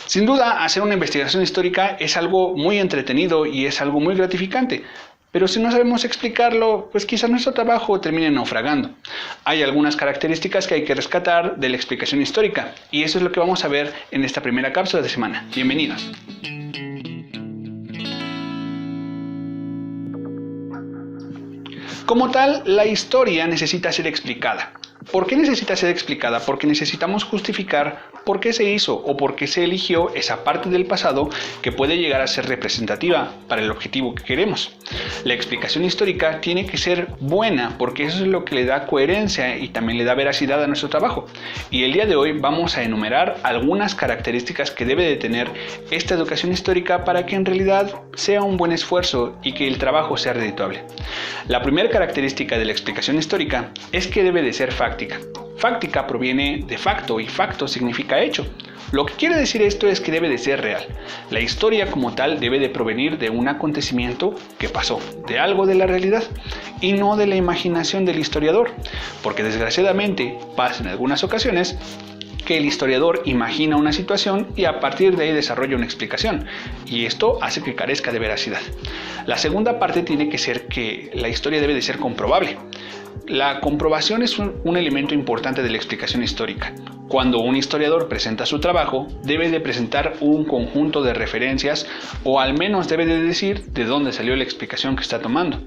Sin duda, hacer una investigación histórica es algo muy entretenido y es algo muy gratificante, pero si no sabemos explicarlo, pues quizás nuestro trabajo termine naufragando. Hay algunas características que hay que rescatar de la explicación histórica, y eso es lo que vamos a ver en esta primera cápsula de semana. Bienvenidos. Como tal, la historia necesita ser explicada. ¿Por qué necesita ser explicada? Porque necesitamos justificar por qué se hizo o por qué se eligió esa parte del pasado que puede llegar a ser representativa para el objetivo que queremos. La explicación histórica tiene que ser buena porque eso es lo que le da coherencia y también le da veracidad a nuestro trabajo. Y el día de hoy vamos a enumerar algunas características que debe de tener esta educación histórica para que en realidad sea un buen esfuerzo y que el trabajo sea redituable. La primera característica de la explicación histórica es que debe de ser fáctica. Fáctica proviene de facto y facto significa hecho. Lo que quiere decir esto es que debe de ser real. La historia como tal debe de provenir de un acontecimiento que pasó, de algo de la realidad y no de la imaginación del historiador, porque desgraciadamente pasa en algunas ocasiones que el historiador imagina una situación y a partir de ahí desarrolla una explicación, y esto hace que carezca de veracidad. La segunda parte tiene que ser que la historia debe de ser comprobable. La comprobación es un elemento importante de la explicación histórica. Cuando un historiador presenta su trabajo, debe de presentar un conjunto de referencias o al menos debe de decir de dónde salió la explicación que está tomando,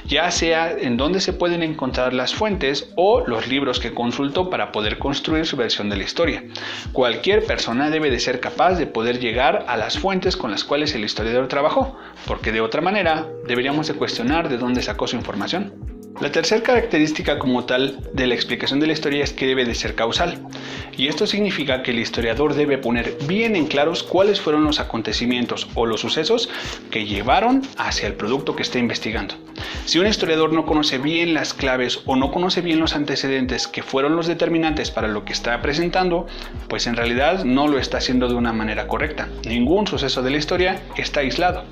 ya sea en dónde se pueden encontrar las fuentes o los libros que consultó para poder construir su versión de la historia. Cualquier persona debe de ser capaz de poder llegar a las fuentes con las cuales el historiador trabajó, porque de otra manera deberíamos de cuestionar de dónde sacó su información. La tercera característica como tal de la explicación de la historia es que debe de ser causal, y esto significa que el historiador debe poner bien en claros cuáles fueron los acontecimientos o los sucesos que llevaron hacia el producto que está investigando. Si un historiador no conoce bien las claves o no conoce bien los antecedentes que fueron los determinantes para lo que está presentando, pues en realidad no lo está haciendo de una manera correcta. Ningún suceso de la historia está aislado.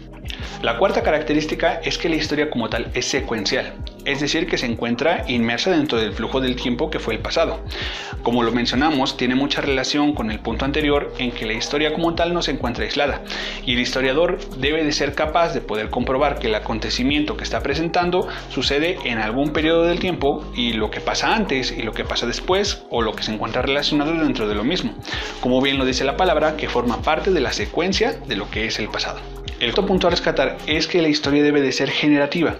La cuarta característica es que la historia como tal es secuencial, es decir, que se encuentra inmersa dentro del flujo del tiempo que fue el pasado. Como lo mencionamos, tiene mucha relación con el punto anterior en que la historia como tal no se encuentra aislada, y el historiador debe de ser capaz de poder comprobar que el acontecimiento que está presentando sucede en algún periodo del tiempo y lo que pasa antes y lo que pasa después o lo que se encuentra relacionado dentro de lo mismo, como bien lo dice la palabra, que forma parte de la secuencia de lo que es el pasado. El otro punto a rescatar es que la historia debe de ser generativa.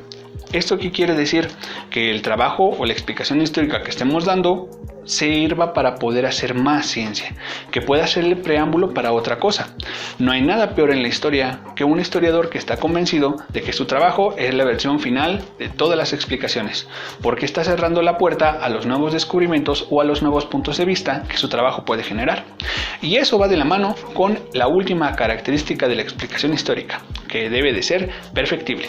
¿Esto qué quiere decir? Que el trabajo o la explicación histórica que estemos dando sirva para poder hacer más ciencia, que pueda ser el preámbulo para otra cosa. No hay nada peor en la historia que un historiador que está convencido de que su trabajo es la versión final de todas las explicaciones, porque está cerrando la puerta a los nuevos descubrimientos o a los nuevos puntos de vista que su trabajo puede generar. Y eso va de la mano con la última característica de la explicación histórica, que debe de ser perfectible.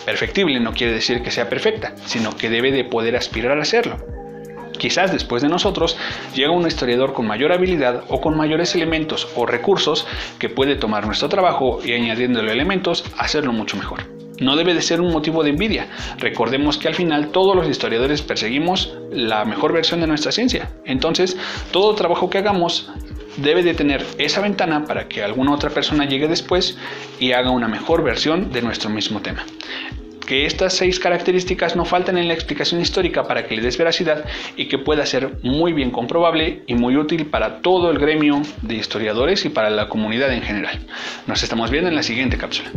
Perfectible no quiere decir que sea perfecta, sino que debe de poder aspirar a serlo. Quizás después de nosotros llega un historiador con mayor habilidad o con mayores elementos o recursos que puede tomar nuestro trabajo y añadiéndole elementos hacerlo mucho mejor. No debe de ser un motivo de envidia. Recordemos que al final todos los historiadores perseguimos la mejor versión de nuestra ciencia. Entonces, todo trabajo que hagamos debe de tener esa ventana para que alguna otra persona llegue después y haga una mejor versión de nuestro mismo tema. Que estas 6 características no falten en la explicación histórica para que le des veracidad y que pueda ser muy bien comprobable y muy útil para todo el gremio de historiadores y para la comunidad en general. Nos estamos viendo en la siguiente cápsula.